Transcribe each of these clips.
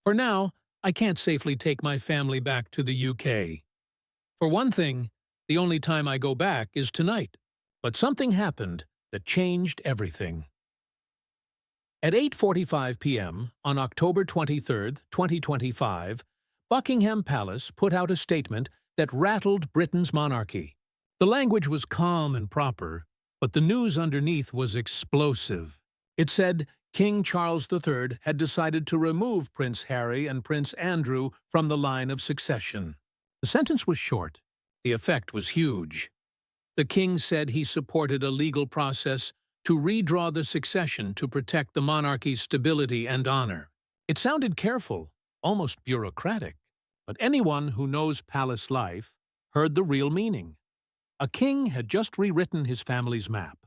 For now, I can't safely take my family back to the UK. For one thing, the only time I go back is tonight. But something happened that changed everything. At 8:45 p.m. on October 23, 2025, Buckingham Palace put out a statement that rattled Britain's monarchy. The language was calm and proper, but the news underneath was explosive. It said King Charles III had decided to remove Prince Harry and Prince Andrew from the line of succession. The sentence was short. The effect was huge. The king said he supported a legal process to redraw the succession to protect the monarchy's stability and honor. It sounded careful, almost bureaucratic, but anyone who knows palace life heard the real meaning. A king had just rewritten his family's map.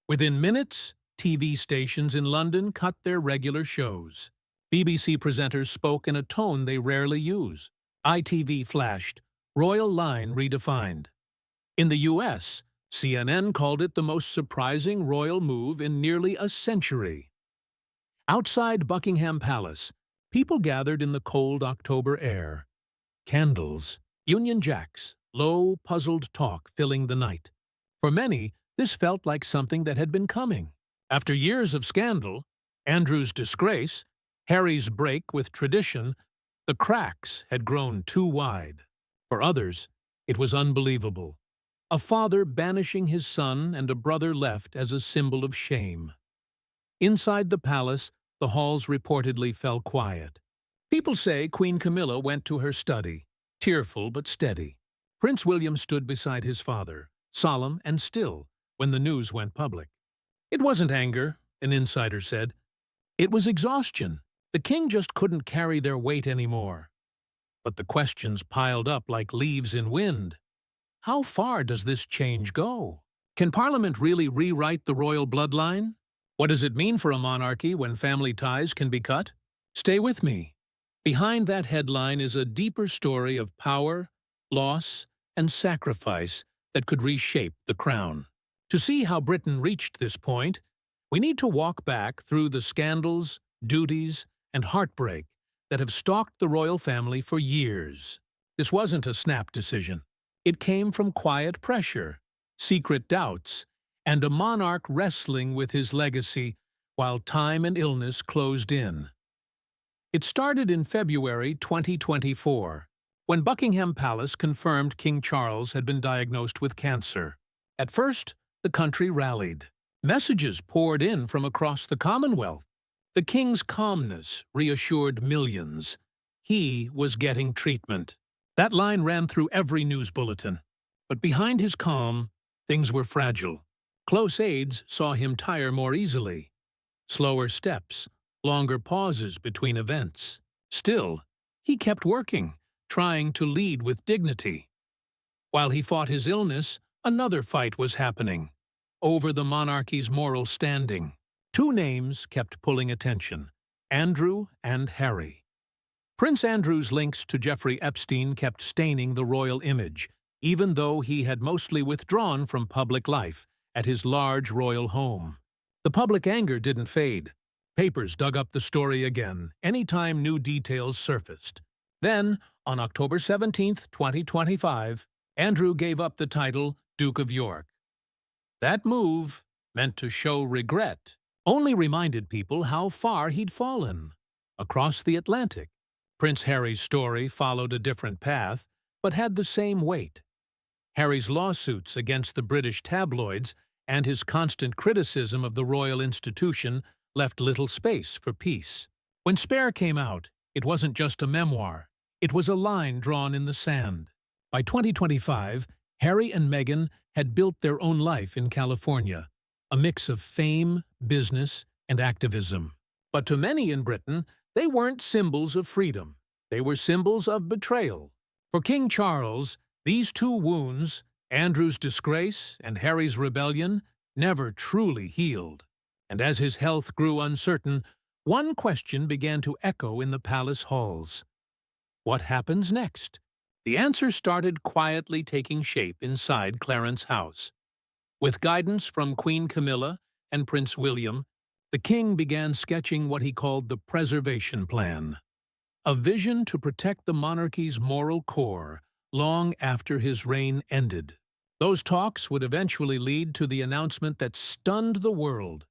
Within minutes, TV stations in London cut their regular shows. BBC presenters spoke in a tone they rarely use. ITV flashed, "Royal line redefined." In the US, CNN called it the most surprising royal move in nearly a century. Outside Buckingham Palace, people gathered in the cold October air. Candles, Union Jacks, low, puzzled talk filling the night. For many, this felt like something that had been coming. After years of scandal, Andrew's disgrace, Harry's break with tradition, the cracks had grown too wide. For others, it was unbelievable. A father banishing his son and a brother left as a symbol of shame. Inside the palace, the halls reportedly fell quiet. People say Queen Camilla went to her study, tearful but steady. Prince William stood beside his father, solemn and still, when the news went public. It wasn't anger, an insider said. It was exhaustion. The king just couldn't carry their weight anymore. But the questions piled up like leaves in wind. How far does this change go? Can Parliament really rewrite the royal bloodline? What does it mean for a monarchy when family ties can be cut? Stay with me. Behind that headline is a deeper story of power, loss, and sacrifice that could reshape the crown. To see how Britain reached this point, we need to walk back through the scandals, duties, and heartbreak that have stalked the royal family for years. This wasn't a snap decision. It came from quiet pressure, secret doubts, and a monarch wrestling with his legacy while time and illness closed in. It started in February 2024, when Buckingham Palace confirmed King Charles had been diagnosed with cancer. At first, the country rallied. Messages poured in from across the Commonwealth. The king's calmness reassured millions. He was getting treatment. That line ran through every news bulletin. But behind his calm, things were fragile. Close aides saw him tire more easily. Slower steps, longer pauses between events. Still, he kept working, trying to lead with dignity. While he fought his illness, another fight was happening. Over the monarchy's moral standing. Two names kept pulling attention: Andrew and Harry. Prince Andrew's links to Jeffrey Epstein kept staining the royal image, even though he had mostly withdrawn from public life at his large royal home. The public anger didn't fade. Papers dug up the story again anytime new details surfaced. Then, on October 17, 2025, Andrew gave up the title Duke of York. That move, meant to show regret, only reminded people how far he'd fallen. Across the Atlantic, Prince Harry's story followed a different path, but had the same weight. Harry's lawsuits against the British tabloids and his constant criticism of the royal institution left little space for peace. When Spare came out, it wasn't just a memoir. It was a line drawn in the sand. By 2025, Harry and Meghan had built their own life in California, a mix of fame, business, and activism. But to many in Britain, they weren't symbols of freedom. They were symbols of betrayal. For King Charles, these two wounds, Andrew's disgrace and Harry's rebellion, never truly healed. And as his health grew uncertain, one question began to echo in the palace halls. What happens next? The answer started quietly taking shape inside Clarence House. With guidance from Queen Camilla and Prince William, the king began sketching what he called the preservation plan. a vision to protect the monarchy's moral core long after his reign ended. Those talks would eventually lead to the announcement that stunned the world,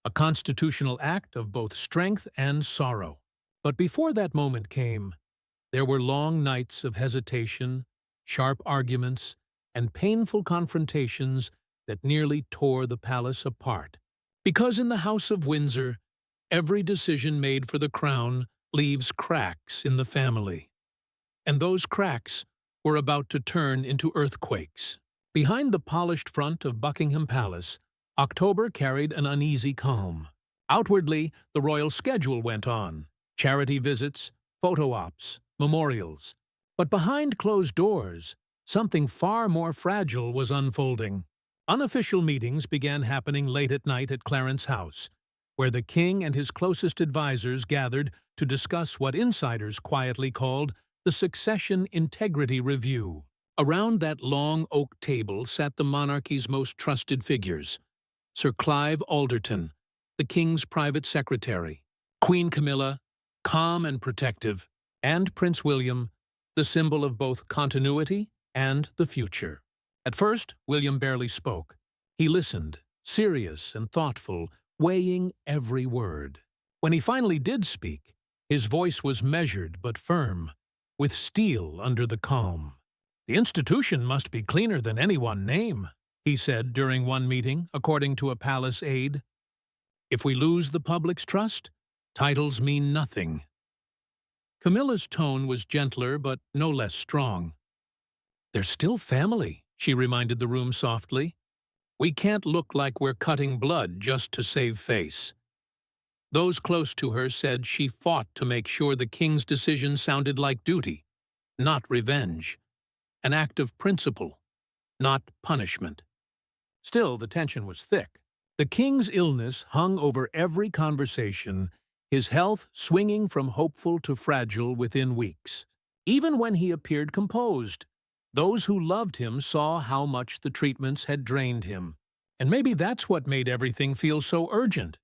a constitutional act of both strength and sorrow. But before that moment came, there were long nights of hesitation, sharp arguments, and painful confrontations that nearly tore the palace apart. Because in the House of Windsor, every decision made for the crown leaves cracks in the family. And those cracks were about to turn into earthquakes. Behind the polished front of Buckingham Palace, October carried an uneasy calm. Outwardly, the royal schedule went on: charity visits, photo ops, memorials. But behind closed doors, something far more fragile was unfolding. Unofficial meetings began happening late at night at Clarence House, where the king and his closest advisers gathered to discuss what insiders quietly called the Succession Integrity Review. Around that long oak table sat the monarchy's most trusted figures: Sir Clive Alderton, the king's private secretary; Queen Camilla, calm and protective; and Prince William, the symbol of both continuity and the future. At first, William barely spoke. He listened, serious and thoughtful, weighing every word. When he finally did speak, his voice was measured but firm, with steel under the calm. "The institution must be cleaner than any one name," he said during one meeting, according to a palace aide. "If we lose the public's trust, titles mean nothing." Camilla's tone was gentler but no less strong. "They're still family," she reminded the room softly. "We can't look like we're cutting blood just to save face." Those close to her said she fought to make sure the king's decision sounded like duty, not revenge, an act of principle, not punishment. Still, the tension was thick. The king's illness hung over every conversation, his health swinging from hopeful to fragile within weeks. Even when he appeared composed, those who loved him saw how much the treatments had drained him. And maybe that's what made everything feel so urgent.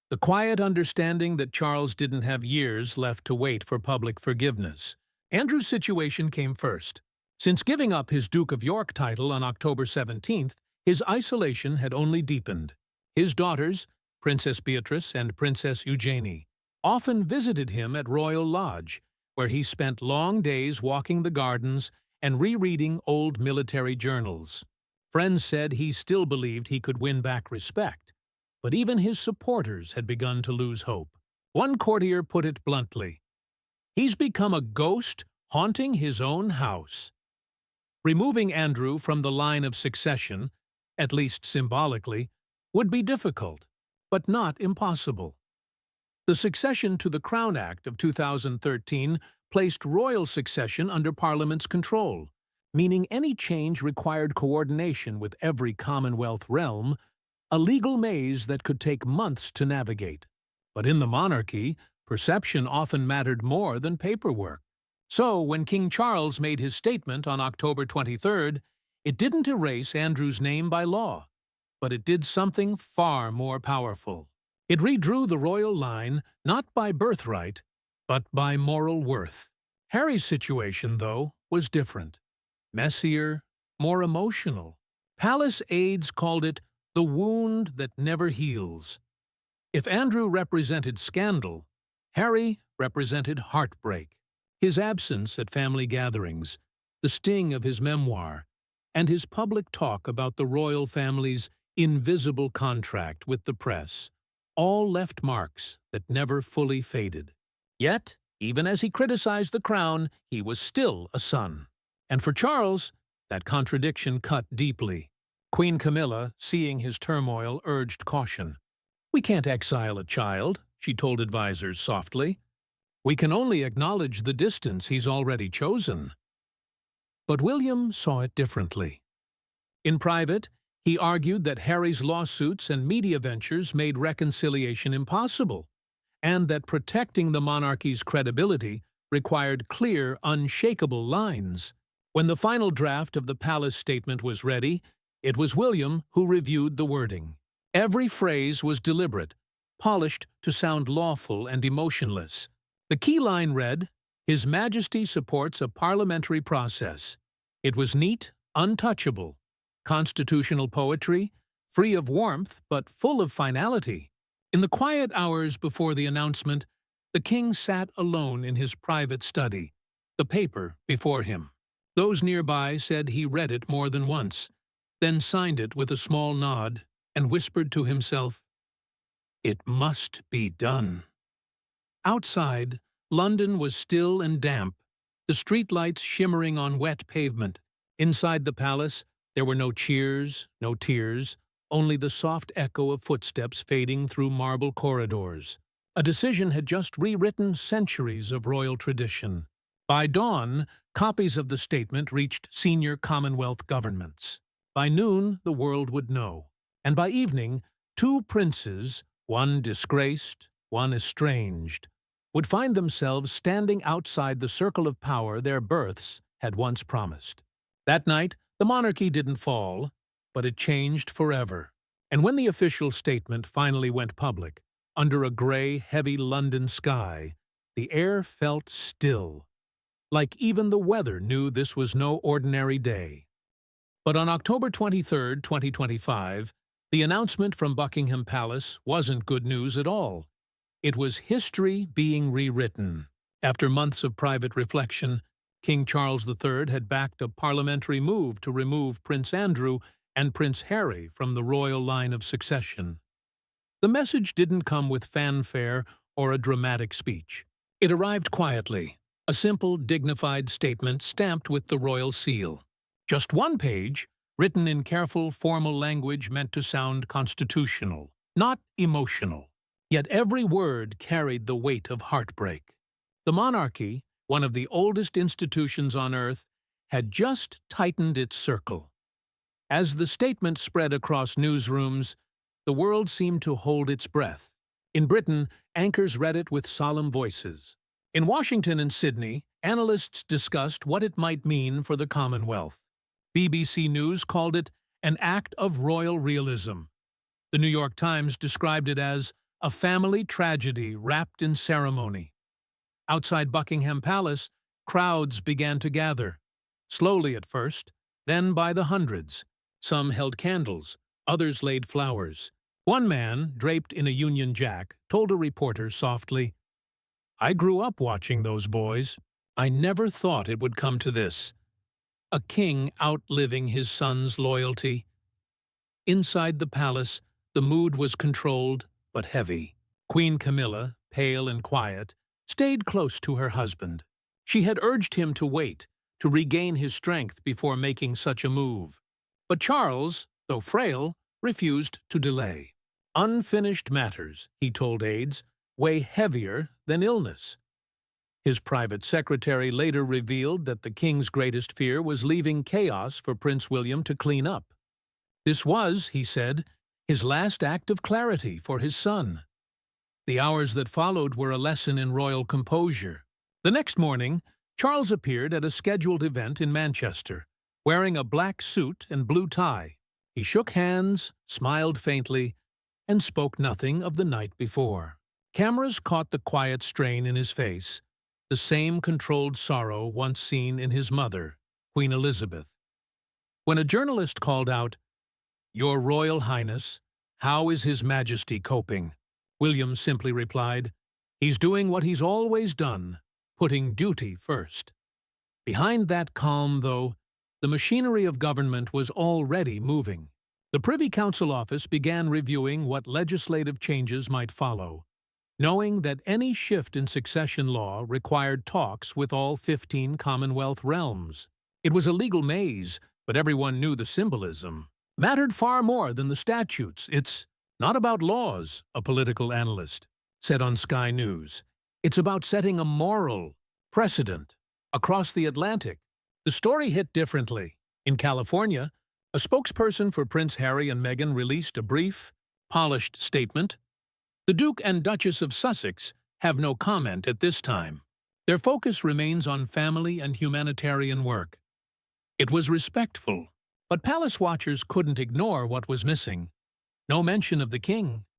The quiet understanding that Charles didn't have years left to wait for public forgiveness. Andrew's situation came first. Since giving up his Duke of York title on October 17th, his isolation had only deepened. His daughters, Princess Beatrice and Princess Eugenie, often visited him at Royal Lodge, where he spent long days walking the gardens and rereading old military journals. Friends said he still believed he could win back respect, but even his supporters had begun to lose hope. One courtier put it bluntly: "He's become a ghost haunting his own house." Removing Andrew from the line of succession, at least symbolically, would be difficult, but not impossible. The Succession to the Crown Act of 2013 placed royal succession under Parliament's control, meaning any change required coordination with every Commonwealth realm, a legal maze that could take months to navigate. But in the monarchy, perception often mattered more than paperwork. So, when King Charles made his statement on October 23rd, it didn't erase Andrew's name by law, but it did something far more powerful. It redrew the royal line not by birthright, but by moral worth. Harry's situation, though, was different. Messier, more emotional. Palace aides called it the wound that never heals. If Andrew represented scandal, Harry represented heartbreak. His absence at family gatherings, the sting of his memoir, and his public talk about the royal family's invisible contract with the press all left marks that never fully faded. Yet, even as he criticized the crown, he was still a son. And for Charles, that contradiction cut deeply. Queen Camilla, seeing his turmoil, urged caution. "We can't exile a child," she told advisers softly. "We can only acknowledge the distance he's already chosen." But William saw it differently. In private, he argued that Harry's lawsuits and media ventures made reconciliation impossible, and that protecting the monarchy's credibility required clear, unshakable lines. When the final draft of the palace statement was ready, it was William who reviewed the wording. Every phrase was deliberate, polished to sound lawful and emotionless. The key line read, "His Majesty supports a parliamentary process." It was neat, untouchable, constitutional poetry, free of warmth but full of finality. In the quiet hours before the announcement, the king sat alone in his private study, the paper before him. Those nearby said he read it more than once, then signed it with a small nod and whispered to himself, "It must be done." Outside, London was still and damp, the streetlights shimmering on wet pavement. Inside the palace, there were no cheers, no tears, only the soft echo of footsteps fading through marble corridors. A decision had just rewritten centuries of royal tradition. By dawn, copies of the statement reached senior Commonwealth governments. By noon, the world would know. And by evening, two princes, one disgraced, one estranged, would find themselves standing outside the circle of power their births had once promised. That night, the monarchy didn't fall, but it changed forever. And when the official statement finally went public, under a gray, heavy London sky, the air felt still, like even the weather knew this was no ordinary day. But on October 23, 2025, the announcement from Buckingham Palace wasn't good news at all. It was history being rewritten. After months of private reflection, King Charles III had backed a parliamentary move to remove Prince Andrew and Prince Harry from the royal line of succession. The message didn't come with fanfare or a dramatic speech. It arrived quietly, a simple, dignified statement stamped with the royal seal. Just one page, written in careful, formal language meant to sound constitutional, not emotional. Yet every word carried the weight of heartbreak. The monarchy, one of the oldest institutions on earth, had just tightened its circle. As the statement spread across newsrooms, the world seemed to hold its breath. In Britain, anchors read it with solemn voices. In Washington and Sydney, analysts discussed what it might mean for the Commonwealth. BBC News called it an act of royal realism. The New York Times described it as a family tragedy wrapped in ceremony. Outside Buckingham Palace, crowds began to gather, slowly at first, then by the hundreds. Some held candles, others laid flowers. One man, draped in a Union Jack, told a reporter softly, "I grew up watching those boys. I never thought it would come to this. A king outliving his son's loyalty." Inside the palace, the mood was controlled but heavy. Queen Camilla, pale and quiet, stayed close to her husband. She had urged him to wait, to regain his strength before making such a move. But Charles, though frail, refused to delay. Unfinished matters, he told aides, weigh heavier than illness. His private secretary later revealed that the king's greatest fear was leaving chaos for Prince William to clean up. This was, he said, his last act of clarity for his son. The hours that followed were a lesson in royal composure. The next morning, Charles appeared at a scheduled event in Manchester, wearing a black suit and blue tie. He shook hands, smiled faintly, and spoke nothing of the night before. Cameras caught the quiet strain in his face, the same controlled sorrow once seen in his mother, Queen Elizabeth. When a journalist called out, "Your Royal Highness, how is His Majesty coping?" William simply replied, "He's doing what he's always done, putting duty first." Behind that calm, though, the machinery of government was already moving. The Privy Council office began reviewing what legislative changes might follow, knowing that any shift in succession law required talks with all 15 Commonwealth realms. It was a legal maze, but everyone knew the symbolism mattered far more than the statutes. "It's not about laws," a political analyst said on Sky News. "It's about setting a moral precedent across the Atlantic." The story hit differently. In California, a spokesperson for Prince Harry and Meghan released a brief, polished statement. The Duke and Duchess of Sussex have no comment at this time. Their focus remains on family and humanitarian work. It was respectful, but palace watchers couldn't ignore what was missing. No mention of the king,